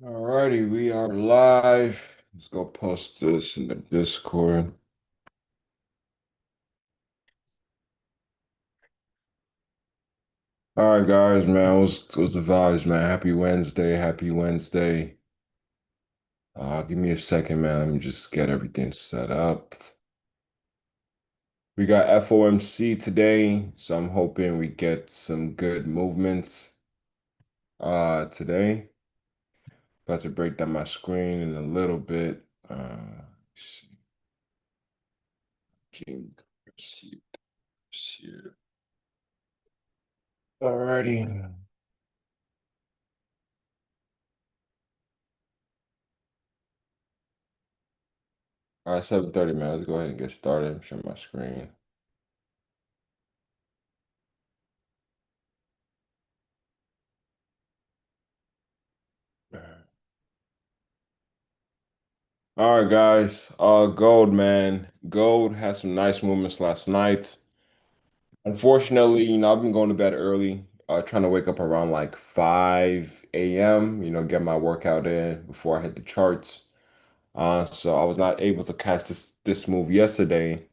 Alrighty, we are live. Let's go post this in the Discord. All right, guys, man. What's the vibes, man? Happy Wednesday. Happy Wednesday. Give me a second, man. Let me just get everything set up. We got FOMC today, so I'm hoping we get some good movements today. About to break down my screen in a little bit. Let's see. King, proceed. Alrighty. All right, 7:30, man. Let's go ahead and get started. Share my screen. All right, guys. Gold, man. Gold had some nice movements last night. Unfortunately, I've been going to bed early, trying to wake up around like 5 a.m., get my workout in before I hit the charts. So I was not able to catch this move yesterday.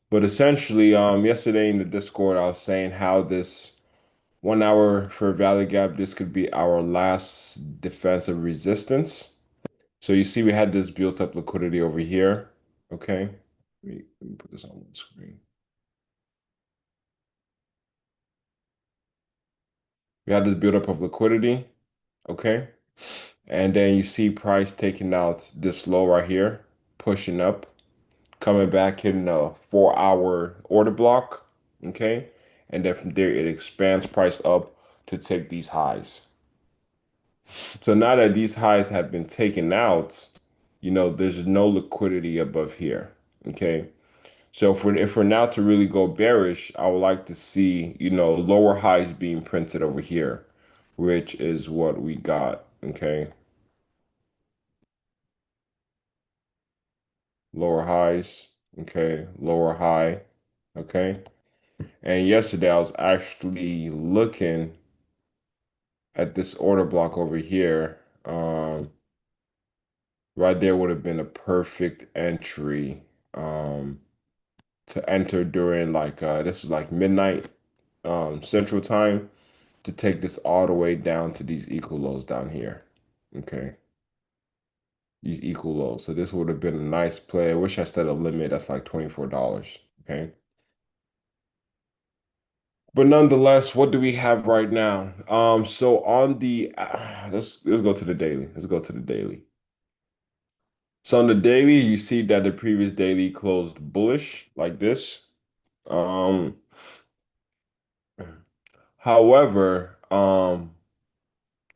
But essentially, yesterday in the Discord, I was saying how this 1 hour for value gap, this could be our last defensive resistance. So you see we had this built up liquidity over here. Okay. Let me put this on one screen. We had this build up of liquidity. Okay. And then you see price taking out this low right here, pushing up, coming back, hitting a 4 hour order block. Okay. And then from there, it expands price up to take these highs. So now that these highs have been taken out, there's no liquidity above here. Okay. So if we're now to really go bearish, I would like to see, lower highs being printed over here, which is what we got. Okay. Lower highs. Okay. Lower high. Okay. And yesterday I was actually looking at this order block over here. Right there would have been a perfect entry. Um, to enter during like this is like midnight Central Time to take this all the way down to these equal lows down here. Okay. These equal lows. So this would have been a nice play. I wish I set a limit that's like $24. Okay. But nonetheless, what do we have right now? So on the let's go to the daily. Let's go to the daily. So on the daily, you see that the previous daily closed bullish like this. Um, however, yeah,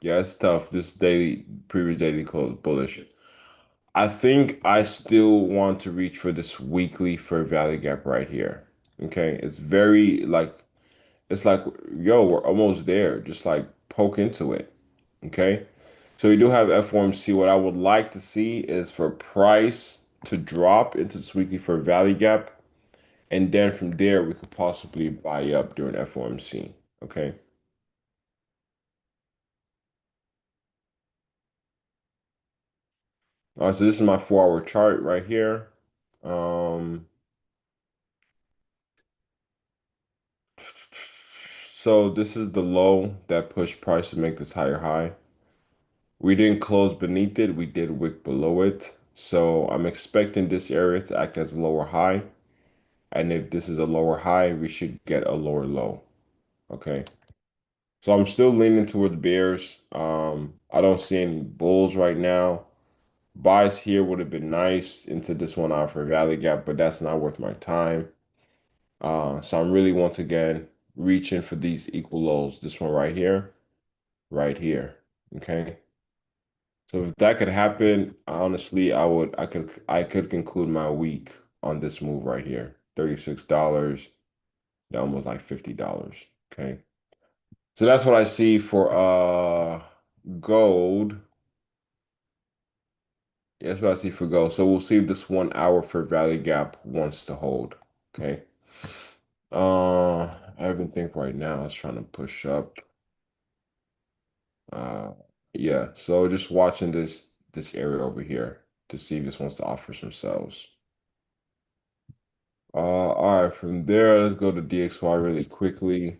it's tough. This daily, previous daily closed bullish. I think I still want to reach for this weekly fair value gap right here. Okay, it's very like it's like yo, we're almost there. Just like poke into it. Okay, so we do have FOMC. What I would like to see is for price to drop into this weekly fair value gap, and then from there we could possibly buy up during FOMC. Okay. So this is my 4 hour chart right here. Um, so this is the low that pushed price to make this higher high. We didn't close beneath it, we did wick below it. So I'm expecting this area to act as a lower high. And if this is a lower high, we should get a lower low. Okay. So I'm still leaning towards bears. I don't see any bulls right now. Buys here would have been nice into this 1 hour for Valley Gap, but that's not worth my time. So I'm really once again reaching for these equal lows. This one right here, right here. Okay. So if that could happen, honestly, I could conclude my week on this move right here. $36, almost like $50. Okay. So that's what I see for gold. Yeah, that's what I see for gold. So we'll see if this 1 hour for value gap wants to hold. Okay. Everything right now is trying to push up. Uh Yeah, so just watching this area over here to see if this wants to offer some sales. All right, from there, let's go to DXY really quickly.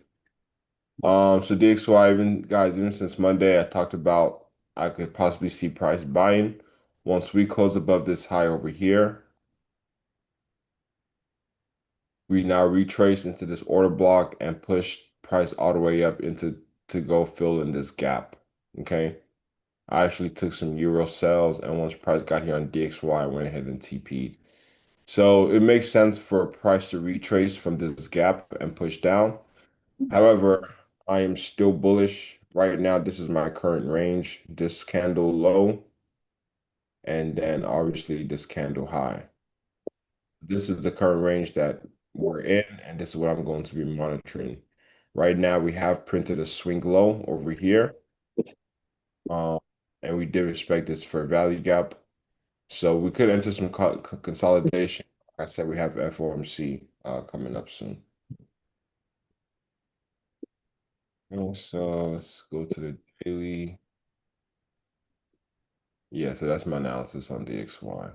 So DXY, even guys, even since Monday, I talked about I could possibly see price buying. Once we close above this high over here, we now retrace into this order block and push price all the way up into to go fill in this gap. Okay. I actually took some euro sales, and once price got here on DXY, I went ahead and TP'd. So it makes sense for a price to retrace from this gap and push down. However, I am still bullish. Right now, this is my current range. This candle low, and then obviously this candle high. This is the current range that we're in, and this is what I'm going to be monitoring. Right now, we have printed a swing low over here, um, and we did respect this fair value gap. So we could enter some consolidation. Like I said, we have FOMC coming up soon. So let's go to the daily. Yeah, so that's my analysis on DXY.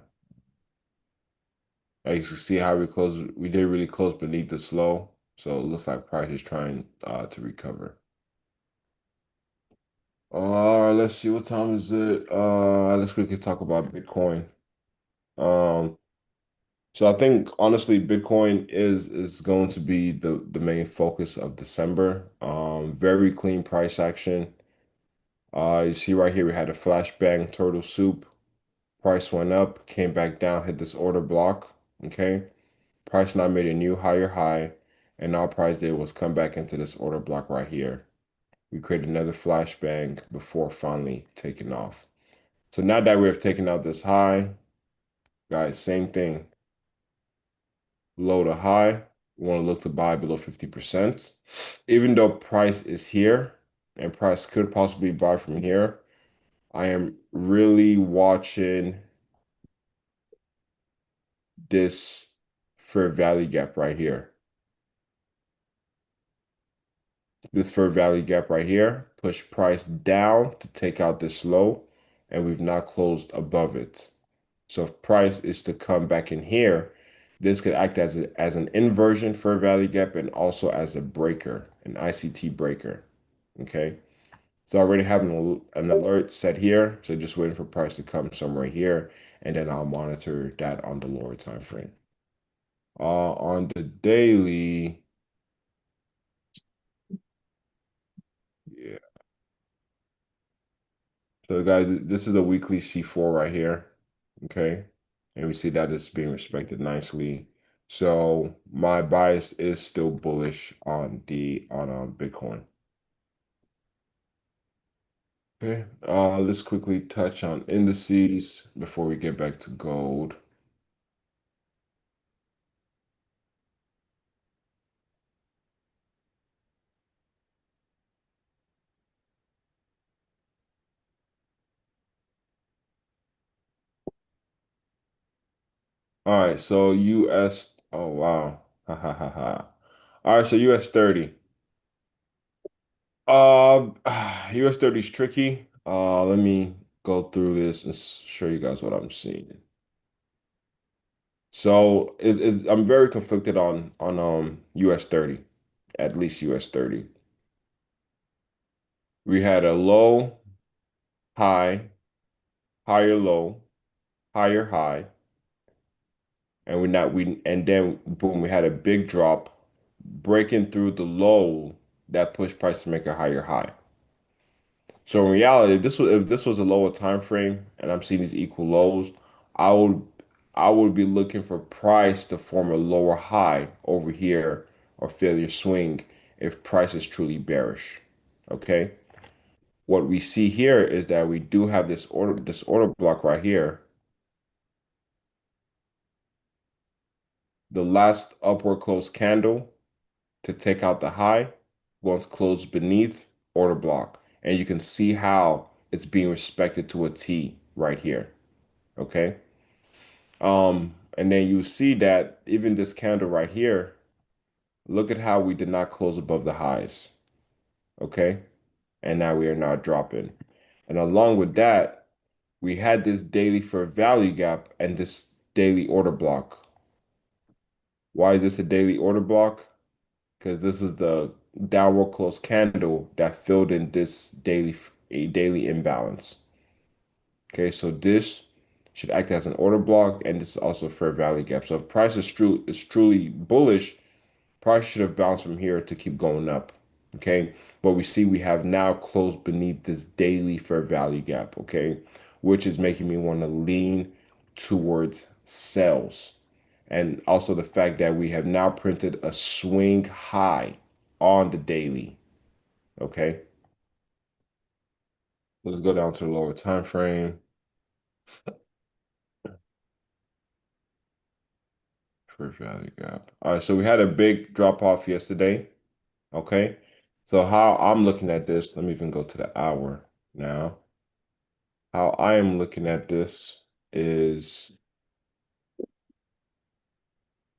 As you can see how we close, we did really close beneath the slow. So it looks like price is trying to recover. Let's see, what time is it? Let's quickly talk about Bitcoin. Um, so I think honestly, Bitcoin is going to be the main focus of December. Very clean price action. You see right here, we had a flashbang turtle soup. Price went up, came back down, hit this order block. Okay. Price now made a new higher high, and all price did was come back into this order block right here. We created another flashbang before finally taking off. So now that we have taken out this high, guys, same thing. Low to high, we want to look to buy below 50%. Even though price is here and price could possibly buy from here, I am really watching this fair value gap right here. This fair value gap right here, push price down to take out this low, and we've now closed above it. So if price is to come back in here, this could act as an inversion fair value gap and also as a breaker, an ICT breaker. Okay. So I already have an alert set here. So just waiting for price to come somewhere here, and then I'll monitor that on the lower time frame. On the daily, yeah. So guys, this is a weekly C4 right here. Okay. And we see that it's being respected nicely. So my bias is still bullish on the on Bitcoin. Okay. Let's quickly touch on indices before we get back to gold. All right, so US, oh wow. Ha ha ha ha. All right, so US 30. US 30 is tricky. Let me go through this and show you guys what I'm seeing. So I'm very conflicted on US 30, at least US 30. We had a low, high, higher low, higher high, and and then boom, we had a big drop breaking through the low that pushed price to make a higher high. So in reality, if this was a lower time frame and I'm seeing these equal lows, I would I would be looking for price to form a lower high over here or failure swing if price is truly bearish. Okay. What we see here is that we do have this order block right here. The last upward close candle to take out the high once closed beneath order block. And you can see how it's being respected to a T right here. Okay. And then you see that even this candle right here, look at how we did not close above the highs. Okay. And now we are not dropping. And along with that, we had this daily fair value gap and this daily order block. Why is this a daily order block? Because this is the downward close candle that filled in this daily imbalance. Okay, so this should act as an order block, and this is also a fair value gap. So if price is truly bullish, price should have bounced from here to keep going up. Okay, but we see we have now closed beneath this daily fair value gap. Okay, which is making me want to lean towards sales. And also the fact that we have now printed a swing high on the daily. Okay, let's go down to the lower time frame for value gap. All right, so we had a big drop off yesterday. Okay, so how I'm looking at this, let me even go to the hour now. How I am looking at this is, I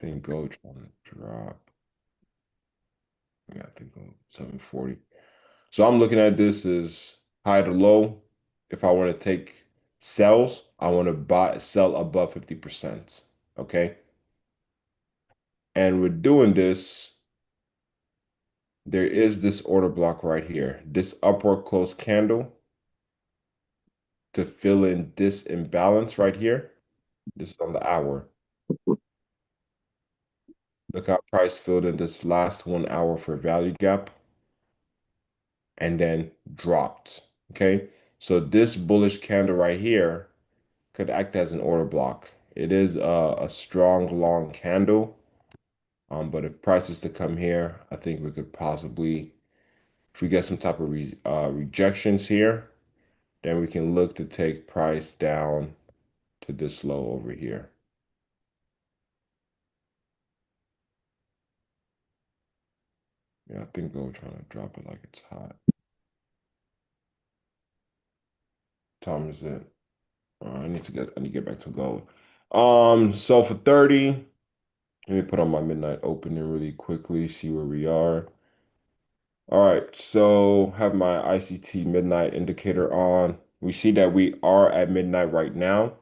think gold trying to drop. Yeah, I think 740. So I'm looking at this as high to low. If I want to take sells, I want to sell above 50%. Okay. And with doing this, there is this order block right here, this upward close candle to fill in this imbalance right here. This is on the hour. Look how price filled in this last 1 hour for value gap and then dropped. Okay. So this bullish candle right here could act as an order block. It is a strong long candle. But if prices to come here, I think we could possibly, if we get some type of rejections here, then we can look to take price down to this low over here. Yeah, I think gold trying to drop it like it's hot. Time is it? I need to get back to gold. So for 30, let me put on my midnight opening really quickly, see where we are. All right, so have my ICT midnight indicator on. We see that we are at midnight right now.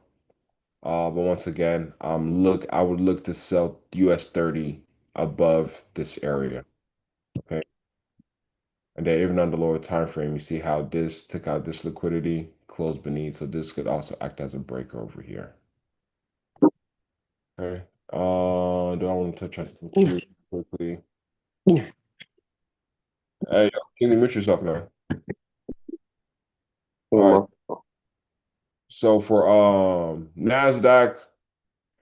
But once again, I would look to sell US 30 above this area. Okay. And then even on the lower time frame, you see how this took out this liquidity, closed beneath. So this could also act as a breaker over here. Okay. Do I want to touch on some Q quickly? Hey, can you mute yourself, man? All right. So for NASDAQ,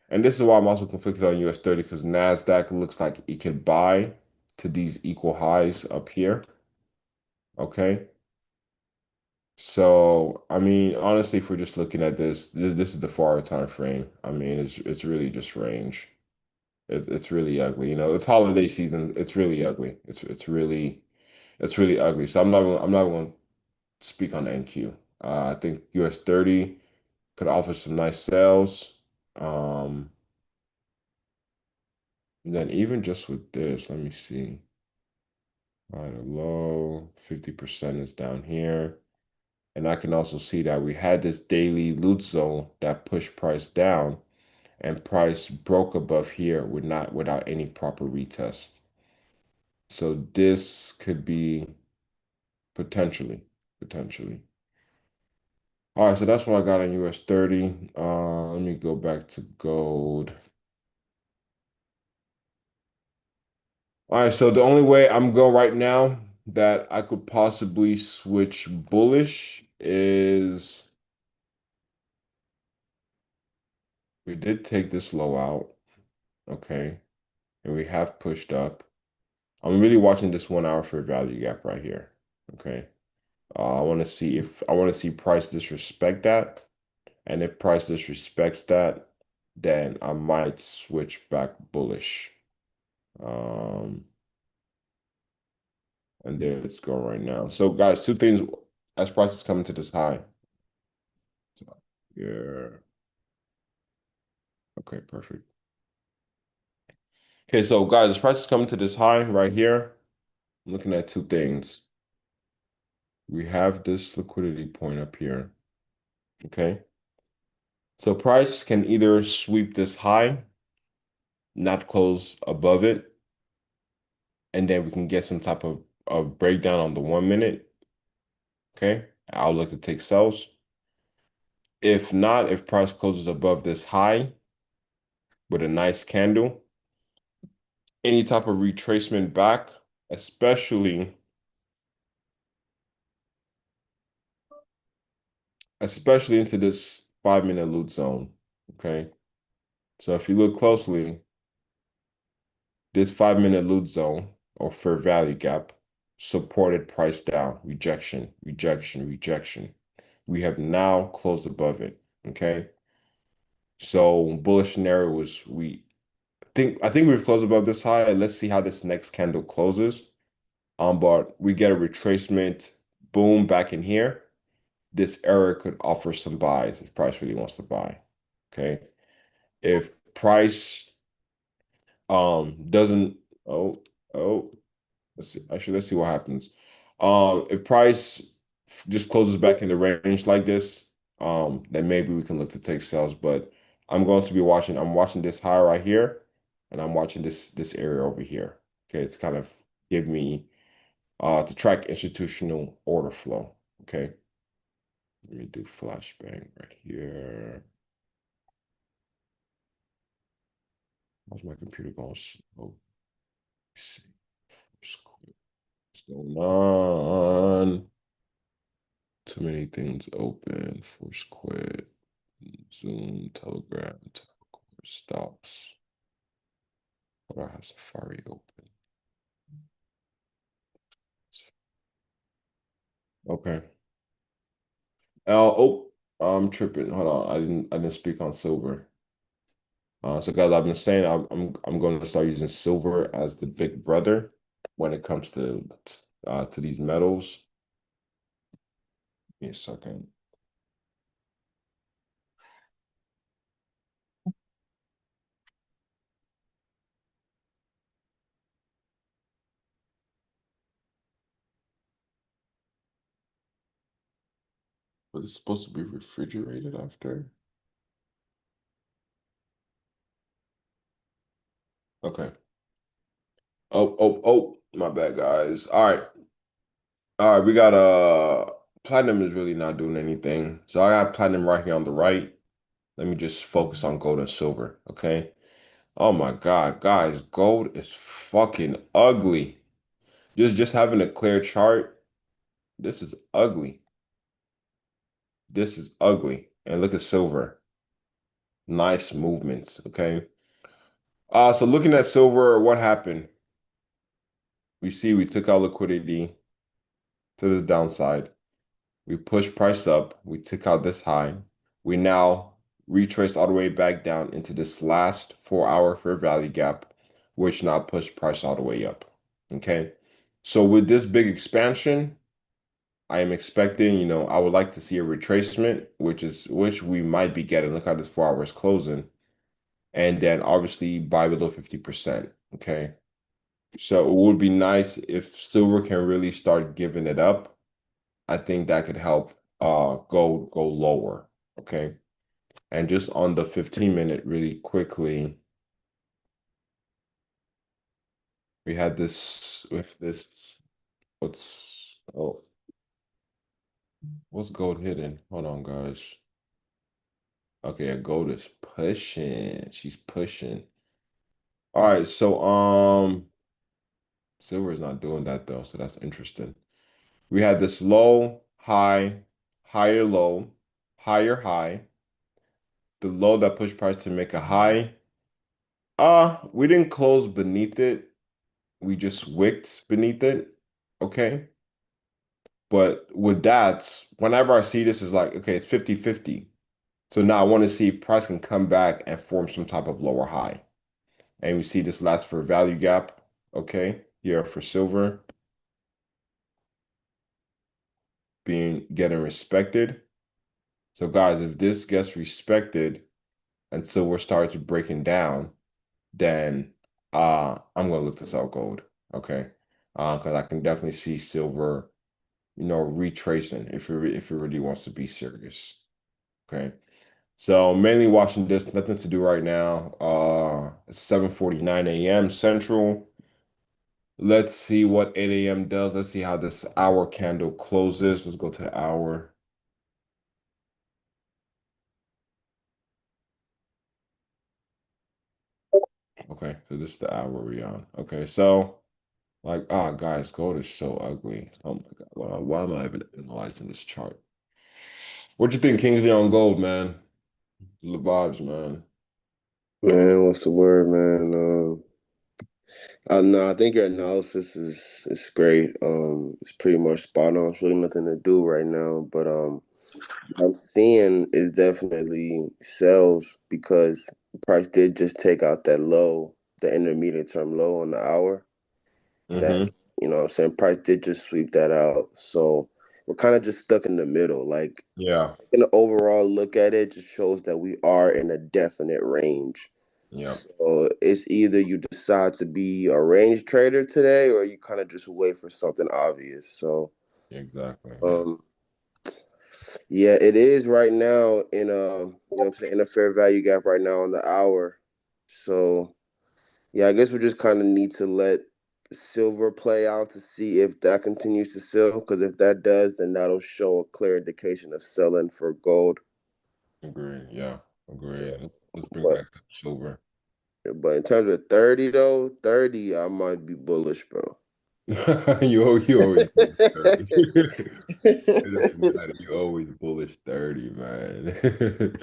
and this is why I'm also conflicted on US 30 because NASDAQ looks like it can buy to these equal highs up here. Okay. So, I mean, honestly, if we're just looking at this is the far time frame. I mean, it's really just range. It's really ugly. You know, it's holiday season. It's really ugly. It's really ugly. So I'm not going to speak on NQ. I think US 30 could offer some nice sales. Um, and then even just with this, let me see. Right, a low 50% is down here. And I can also see that we had this daily loot zone that pushed price down and price broke above here without any proper retest. So this could be potentially. All right, so that's what I got on US 30. Let me go back to gold. All right, so the only way I'm going right now that I could possibly switch bullish is we did take this low out, okay, and we have pushed up. I'm really watching this 1 hour for value gap right here. Okay. I want to see price disrespect that. And if price disrespects that, then I might switch back bullish. Um, and there it's going right now. So guys, two things as price is coming to this high. So, yeah. Okay, perfect. Okay, so guys, as price is coming to this high right here. I'm looking at two things. We have this liquidity point up here. Okay. So price can either sweep this high, not close above it, and then we can get some type of breakdown on the 1 minute. Okay. I'll look to take sells. If not, if price closes above this high with a nice candle, any type of retracement back, especially especially into this 5 minute loot zone. Okay. So if you look closely, this 5 minute loot zone or fair value gap supported price down, rejection, rejection, rejection. We have now closed above it. Okay. So bullish scenario was I think we've closed above this high. Let's see how this next candle closes. But we get a retracement, boom, back in here. This area could offer some buys if price really wants to buy. Okay. If price doesn't oh oh let's see actually let's see what happens. If price just closes back in the range like this, then maybe we can look to take sales. But I'm watching this high right here, and I'm watching this area over here. Okay, it's kind of give me to track institutional order flow. Okay, let me do flashbang right here. How's my computer going slow? Let's see. What's going on? Too many things open. Force quit. Zoom, Telegram, stocks. But I have Safari open. Okay. I'm tripping. Hold on. I didn't speak on silver. So guys, I've been saying I'm going to start using silver as the big brother when it comes to these metals. Give me a second. Was it supposed to be refrigerated after? Okay. My bad, guys. All right, we got platinum is really not doing anything. So I got platinum right here on the right. Let me just focus on gold and silver, okay? Oh my God, guys, gold is fucking ugly. Just having a clear chart, this is ugly. This is ugly. And look at silver. Nice movements, okay? So looking at silver, what happened? We see we took our liquidity to the downside. We pushed price up. We took out this high. We now retraced all the way back down into this last 4 hour fair value gap, which now pushed price all the way up. Okay. So with this big expansion, I am expecting, I would like to see a retracement, which we might be getting. Look how this 4 hours closing. And then obviously buy below 50%. Okay. So it would be nice if silver can really start giving it up. I think that could help go lower. Okay. And just on the 15 minute really quickly, we had this with this what's gold hidden? Hold on, guys. Okay, yeah, gold is pushing. She's pushing. All right, so silver is not doing that though, so that's interesting. We had this low, high, higher low, higher high, the low that pushed price to make a high. We didn't close beneath it. We just wicked beneath it. Okay. But with that, whenever I see this, is like, okay, it's 50-50. So now I want to see if price can come back and form some type of lower high. And we see this last for value gap. Okay. Here for silver getting respected. So guys, if this gets respected and silver starts breaking down, then I'm gonna look to sell gold. Okay. Because I can definitely see silver retracing if it really wants to be serious. Okay. So mainly watching this, nothing to do right now. It's 7:49 a.m. Central. Let's see what 8 a.m. does. Let's see how this hour candle closes. Let's go to the hour. Okay, so this is the hour we're on. Okay, so like, guys, gold is so ugly. Oh my God, why am I even analyzing this chart? What you think, Kingsley, on gold, man? The vibes, man. Man, what's the word, man? No, I think your analysis is great. It's pretty much spot on. It's really nothing to do right now, but what I'm seeing is definitely sells because the price did just take out that low, the intermediate term low on the hour. That Mm-hmm. what I'm saying, price did just sweep that out. So we're kind of just stuck in the middle. Like Yeah. an overall look at it just shows that we are in a definite range. Yeah. So it's either you decide to be a range trader today or you kind of just wait for something obvious. So Exactly. Yeah. um yeah, it is right now in what I'm saying, in a fair value gap right now on the hour. So yeah, I guess we just kind of need to let silver play out to see if that continues to sell. Because if that does, then that'll show a clear indication of selling for gold. Agreed. Yeah. Agreed. Let's bring But back silver. but in terms of 30 though, 30 I might be bullish, bro. You always bullish 30. It doesn't matter. You always bullish 30, man.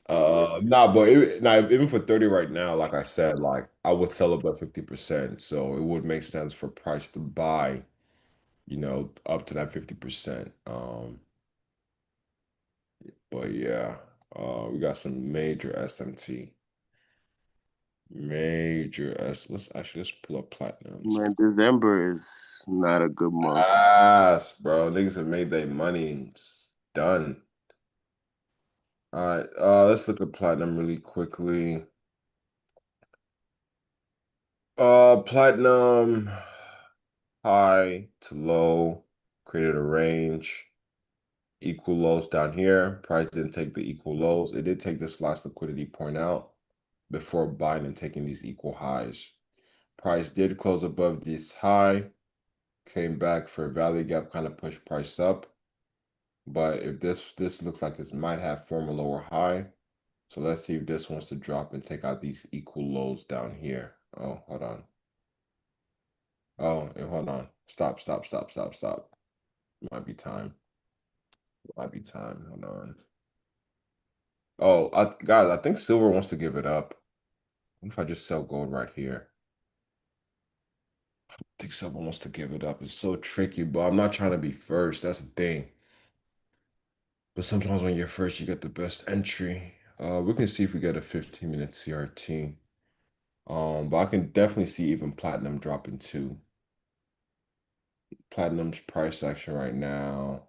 Yeah, Nah, but even for 30 right now, like I said, like I would sell about 50%. So it would make sense for price to buy, up to that 50%. But yeah, we got some major SMT. Major S. Let's pull up platinum. man, December is not a good month. Bro. Niggas have made their money. It's done. All right, let's look at platinum really quickly. Platinum high to low, created a range, equal lows down here. Price didn't take the equal lows. It did take this last liquidity point out before buying and taking these equal highs. Price did close above this high, came back for a value gap, kind of pushed price up. But if this looks like this might have formed a lower high. So let's see if this wants to drop and take out these equal lows down here. Oh, hold on. Oh, and hold on. Stop, stop, stop, stop, stop. Might be time. Might be time. Hold on. Oh, guys, I think silver wants to give it up. What if I just sell gold right here? I think silver wants to give it up. It's so tricky, but I'm not trying to be first. That's the thing. But sometimes when you're first, you get the best entry. We can see if we get a 15-minute CRT. But I can definitely see even platinum dropping too. Platinum's price action right now,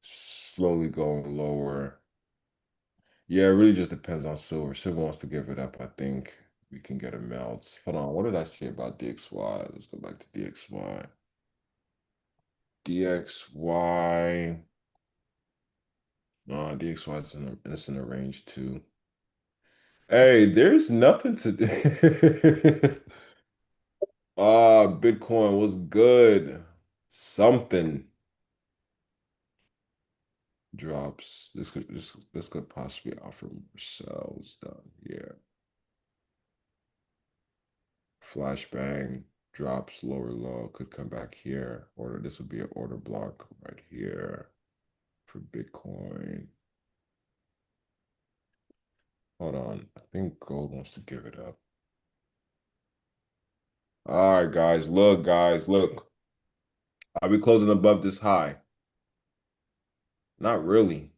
slowly going lower. Yeah, it really just depends on silver. Silver wants to give it up. I think we can get a melt. Hold on, what did I say about DXY? Let's go back to DXY. DXY. No, DXY is it's in a range too. Hey, there's nothing to do. Bitcoin was good. Something drops. This could possibly offer more sells down here. Flashbang drops lower low, could come back here. Order this would be an order block right here for Bitcoin. Hold on. I think gold wants to give it up. All right, guys, look. Are we closing above this high? Not really.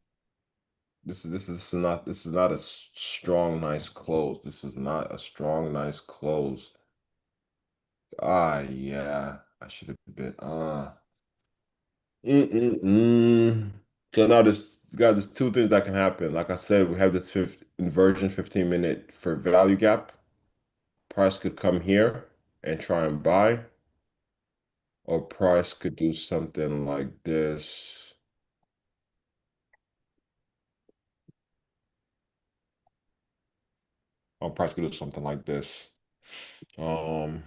This is not a strong, nice close. This is not a strong, nice close. Yeah. I should have been Mm-mm-mm. So now there's two things that can happen. Like I said, we have this fifth inversion 15-minute for value gap. Price could come here and try and buy, Or price could do something like this. Or price could do something like this. Um,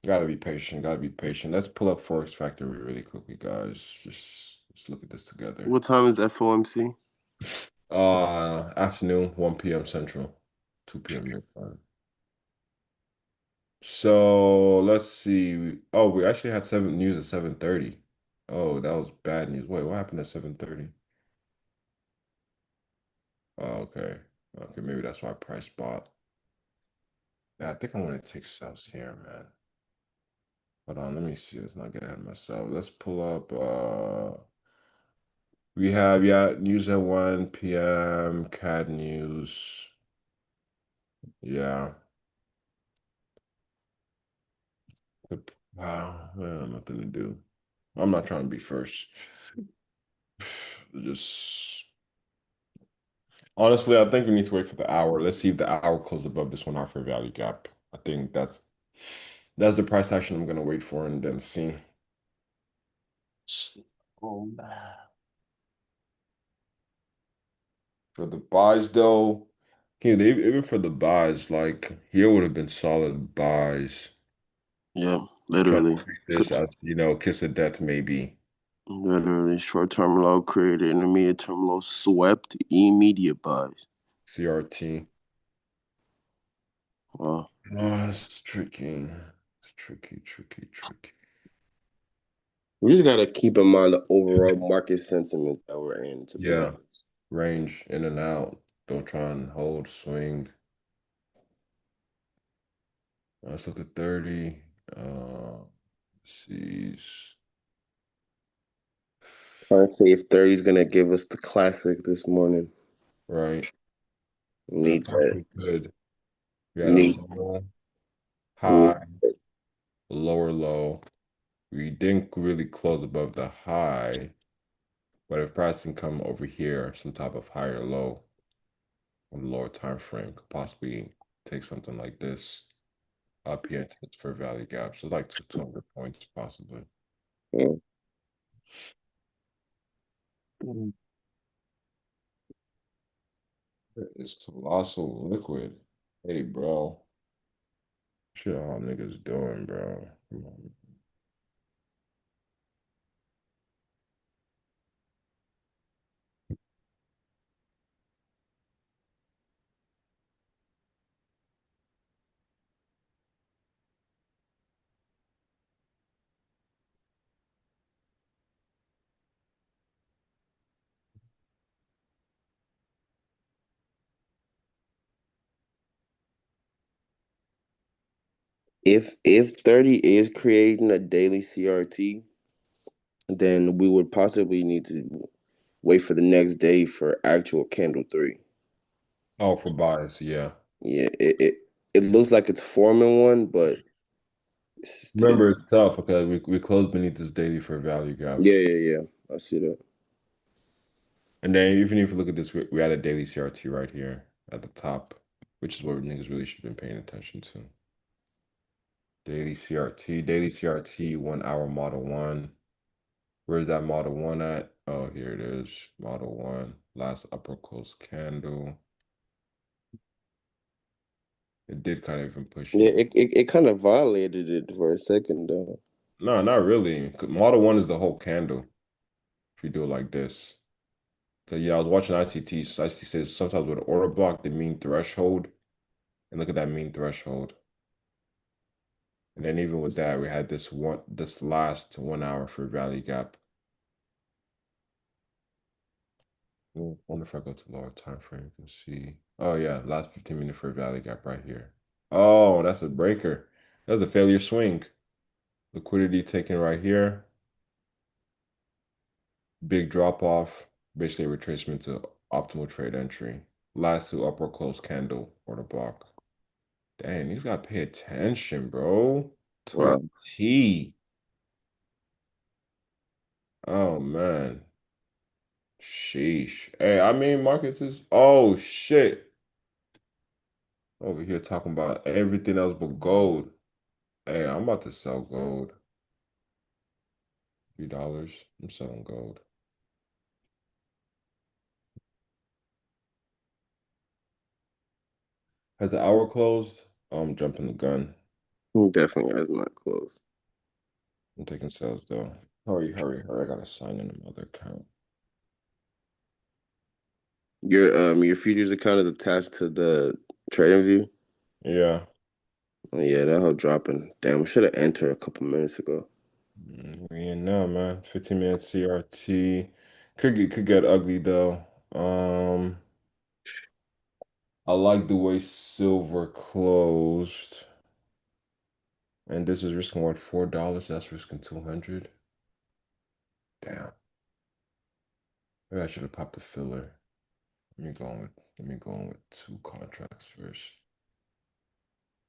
gotta be patient, gotta be patient. Let's pull up Forex Factory really quickly, guys. Just look at this together. What time is FOMC? Afternoon, 1 p.m. Central, 2 p.m. your time. So let's see. Oh, we actually had seven news at 7:30. Oh, that was bad news. Wait, what happened at 7:30? Oh, okay. Okay, maybe that's why price bought. Yeah, I think I'm gonna take sales here, man. Hold on, let me see. Let's not get ahead of myself. Let's pull up we have news at 1 p.m. CAD news. Yeah. Wow, well, nothing to do. I'm not trying to be first. Just honestly, I think we need to wait for the hour. Let's see if the hour closes above this 1 hour fair value gap. I think that's the price action I'm gonna wait for and then see. Oh, man. For the buys though, even for the buys, like here would have been solid buys. Yeah, Try to literally. treat this as, kiss of death maybe. Literally, short-term low created, intermediate-term low swept, immediate buys. CRT. Wow. Oh, it's tricky. It's tricky, tricky, tricky. We just gotta keep in mind the overall market sentiment that we're in, to be Yeah. honest. Range in and out. Don't try and hold, swing. Let's look at 30. Sees. Trying to see if 30 is gonna give us the classic this morning. Right. Need that. Perfect. Good. We had a Need. low, Need. high, lower low. We didn't really close above the high, but if pricing come over here, some type of higher low on the lower time frame could possibly take something like this up here into its fair value gap. So like 200 points possibly. Mm. Mm. It's colossal liquid. Hey, bro. Shit, all niggas doing, bro. Come on. If 30 is creating a daily CRT, then we would possibly need to wait for the next day for actual candle three. Oh, for buys, yeah. Yeah, it looks like it's forming one, but it's still. Remember, it's tough because we closed beneath this daily for value gap. Yeah, yeah, yeah. I see that. And then even if you look at this, we had a daily CRT right here at the top, which is what niggas really should have been paying attention to. Daily CRT, 1 hour model one. Where's that model one at? Oh, here it is. Model one. Last upper close candle. It did kind of even push Yeah, it. it kind of violated it for a second though. No, not really. Model one is the whole candle. If you do it like this. Cause yeah, I was watching ICT. So ICT says sometimes with an order block, the mean threshold. And look at that mean threshold. And then even with that, we had this last 1 hour for value gap. Wonder if I go to lower time frame, you can see. Oh yeah, last 15 minute for value gap right here. Oh, that's a breaker. That's a failure swing. Liquidity taken right here. Big drop off. Basically a retracement to optimal trade entry. Last to upper close candle order block. Dang, these gotta pay attention, bro. To a Wow. T. Oh man. Sheesh. Hey, I mean markets is oh shit. Over here talking about everything else but gold. Hey, I'm about to sell gold. $3. I'm selling gold. Has the hour closed? Oh, I'm jumping the gun. Definitely has not closed. I'm taking sales though. Hurry, hurry, hurry. I gotta sign in another account. Your futures account is attached to the trading view. Yeah. Oh, yeah, that whole dropping. Damn, I should have entered a couple minutes ago. We in now, man. 15 minutes CRT. Could get ugly though. I like the way silver closed. And this is risking what, $4? That's risking 200. Damn. Maybe I should have popped the filler. Let me go in with two contracts first.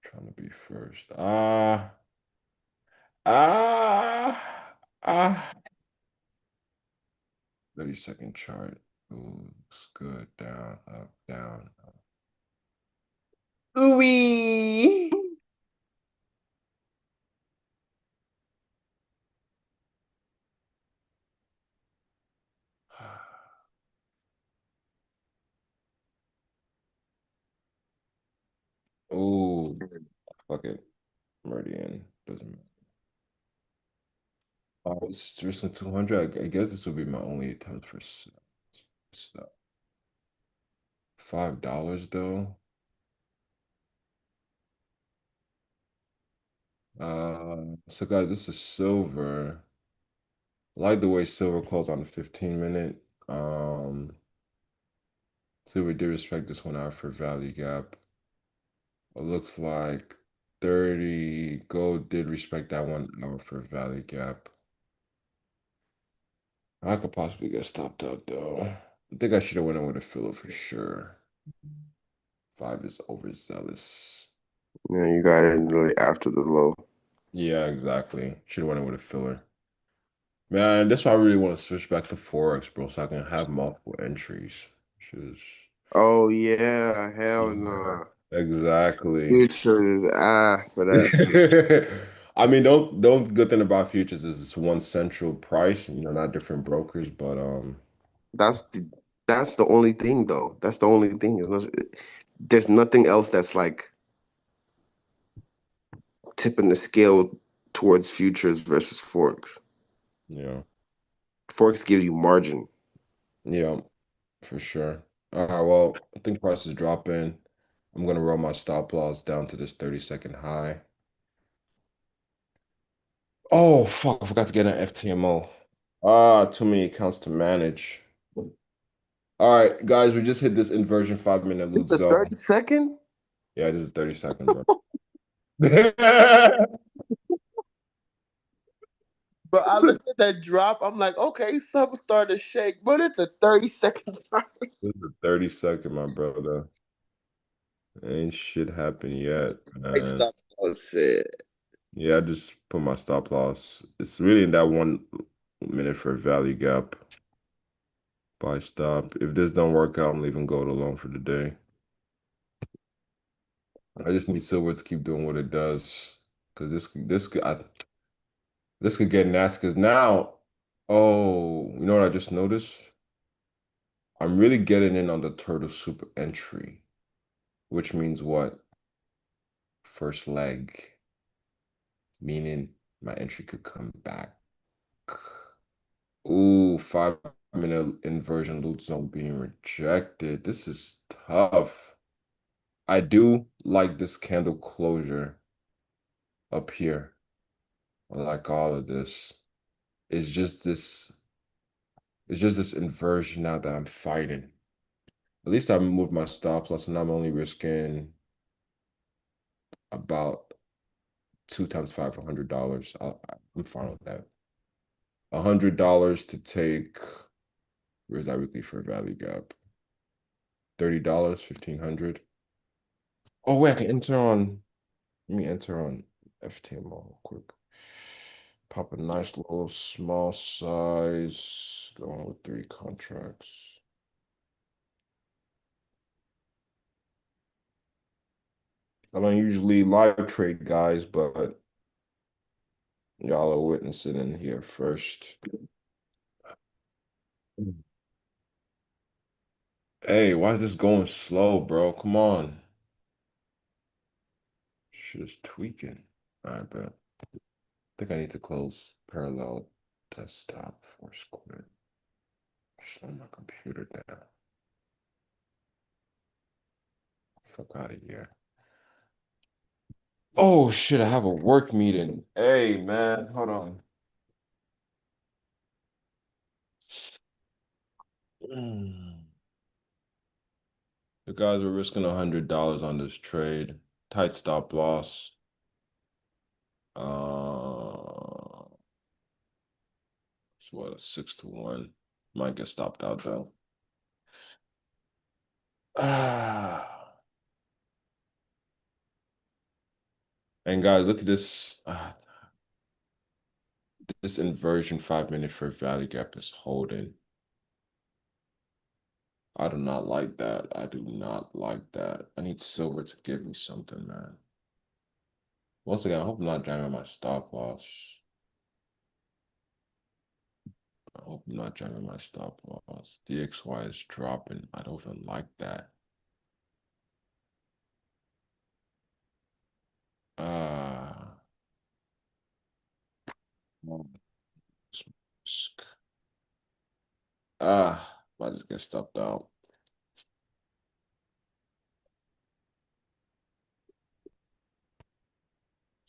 Trying to be first. Ah, ah. 30-second chart. Ooh, looks good. Down, up, down. Ooh-wee. Ooh, fuck it. Meridian. Doesn't matter. Oh, it's risking 200. I guess this will be my only attempt for stuff. $5 though. So guys, this is silver. I like the way silver closed on the 15 minute. So we did respect this 1 hour for value gap. It looks like 30 gold did respect that 1 hour for value gap. I could possibly get stopped out though. I think I should have went in with a filler for sure. Five is overzealous. Yeah, you got it literally after the low. Yeah, exactly. Should have went in with a filler. Man, that's why I really want to switch back to Forex, bro, so I can have multiple entries. Which is Oh yeah, hell yeah, nah. exactly. Future is ass for that. I mean, don't good thing about futures is it's one central price, not different brokers, but That's the that's the only thing though. That's the only thing. There's nothing else that's like tipping the scale towards futures versus forex. yeah, Forex gives you margin. yeah, for sure. All right, well, I think price is dropping. I'm gonna roll my stop loss down to this 30-second high. Oh, fuck, I forgot to get an FTMO. Too many accounts to manage. All right, guys, we just hit this inversion 5 minute It's loot the zone. 30 second? Yeah, this is 30 seconds, bro. But I looked at that drop. I'm like, okay, something started to shake, but it's a 30 second drop. This is a 30-second, my brother. Ain't shit happened yet, I man. stopped. Oh shit. Yeah, I just put my stop loss. It's really in that 1 minute for value gap. Buy stop. If this don't work out, I'm leaving gold alone for the day. I just need silver to keep doing what it does. Because this could get nasty. Because now, oh, you know what I just noticed? I'm really getting in on the turtle soup entry, which means what? First leg, meaning my entry could come back. Ooh, 5 minute inversion loot zone being rejected. This is tough. I do like this candle closure up here. I like all of this. It's just this, it's just this inversion now that I'm fighting. At least I moved my stop loss and I'm only risking about two times five for $100. I'm fine with that. $100 to take, where's that weekly for value gap? $30, 1500. Oh wait, I can enter on. Let me enter on FTMO real quick. Pop a nice little small size, going with three contracts. I don't usually live trade guys, but Y'all are witnessing in here first. Hey, why is this going slow, bro? Come on. Shit is tweaking. I bet. I think I need to close parallel desktop for Squid. Slow my computer down. Fuck out of here. Oh shit, I have a work meeting. Hey man, hold on. Mm. The guys are risking $100 on this trade. Tight stop loss. It's what, a 6 to 1. Might get stopped out though. Ah. And guys, look at this. This inversion 5 minute fair value gap is holding. I do not like that. I do not like that. I need silver to give me something, man. Once again, I hope I'm not jamming my stop loss. I hope I'm not jamming my stop loss. DXY is dropping. I don't even like that. Uh, I just get stopped out.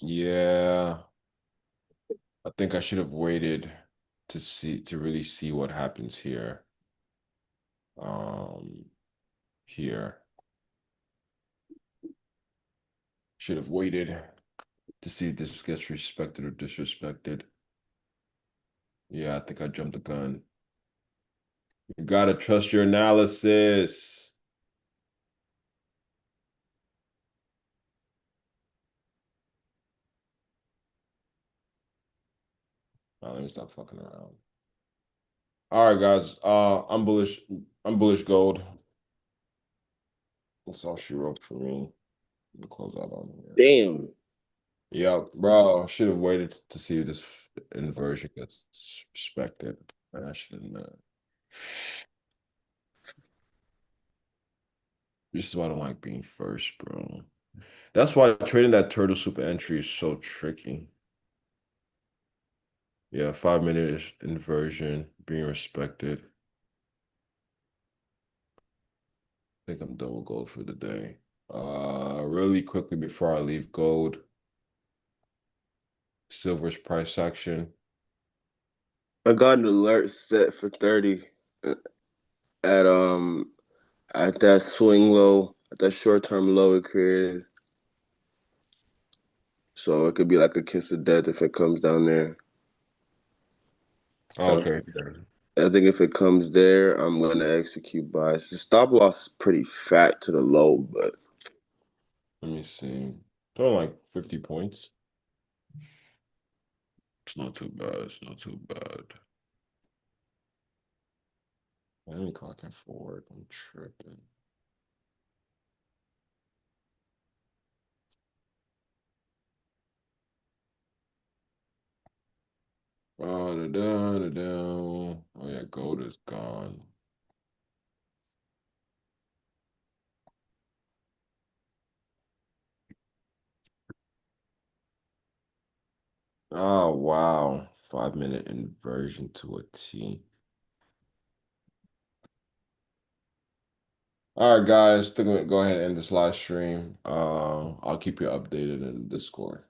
Yeah, I think I should have waited to really see what happens here. Um, here. Should have waited to see if this gets respected or disrespected. Yeah, I think I jumped the gun. You gotta trust your analysis. Let me stop fucking around. All right, guys. I'm bullish. I'm bullish gold. That's all she wrote for me. We'll close out on here. Damn. Yeah, bro. I should have waited to see if this inversion gets respected. I shouldn't. This is why I don't like being first, bro. That's why trading that turtle soup entry is so tricky. Yeah, 5 minute inversion being respected. I think I'm done with gold for the day. Really quickly before I leave gold, silver's price action. I got an alert set for 30 uh, at at that swing low, at that short term low it created. So it could be like a kiss of death if it comes down there. Uh, Okay. I think if it comes there, I'm gonna execute buys. The stop loss is pretty fat to the low, but Let me see. Throwing like 50 points. It's not too bad. It's not too bad. I ain't clocking forward. I'm tripping. Oh, the down, the down. Oh yeah, gold is gone. Oh wow. 5 minute inversion to a T. All right, guys. Think I'm gonna go ahead and end this live stream. I'll keep you updated in Discord.